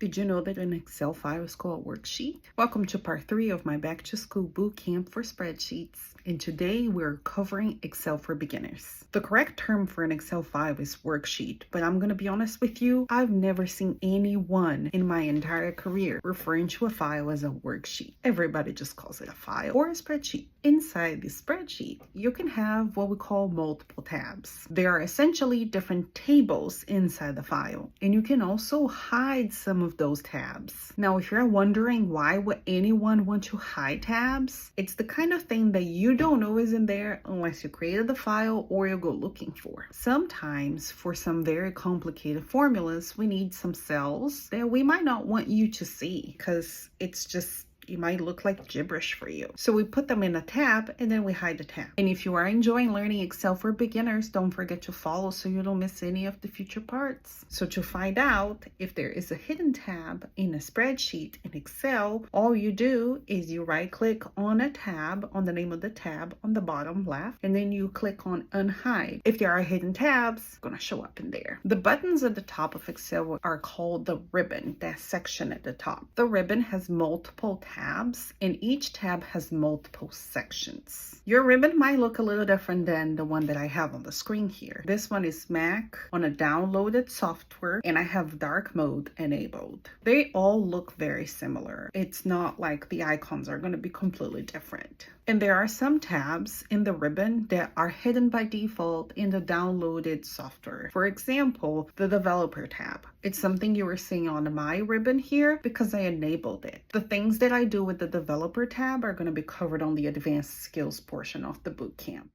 Did you know that an Excel file is called a worksheet? Welcome to part 3 of my Back to School Bootcamp for Spreadsheets. And today we're covering Excel for beginners. The correct term for an Excel file is worksheet, but I'm going to be honest with you, I've never seen anyone in my entire career referring to a file as a worksheet. Everybody just calls it a file or a spreadsheet. Inside the spreadsheet, you can have what we call multiple tabs. There are essentially different tables inside the file, and you can also hide some of those tabs. Now, if you're wondering why would anyone want to hide tabs, it's the kind of thing that you don't know is in there unless you created the file or you go looking for. Sometimes for some very complicated formulas, we need some cells that we might not want you to see because it might look like gibberish for you. So we put them in a tab and then we hide the tab. And if you are enjoying learning Excel for beginners, don't forget to follow so you don't miss any of the future parts. So to find out if there is a hidden tab in a spreadsheet in Excel, all you do is you right click on a tab, on the name of the tab on the bottom left, and then you click on unhide. If there are hidden tabs, it's gonna show up in there. The buttons at the top of Excel are called the ribbon, that section at the top. The ribbon has multiple tabs, and each tab has multiple sections. Your ribbon might look a little different than the one that I have on the screen here. This one is Mac on a downloaded software, and I have dark mode enabled. They all look very similar. It's not like the icons are going to be completely different. And there are some tabs in the ribbon that are hidden by default in the downloaded software. For example, the developer tab. It's something you were seeing on my ribbon here because I enabled it. The things that I do with the developer tab are going to be covered on the advanced skills portion of the bootcamp.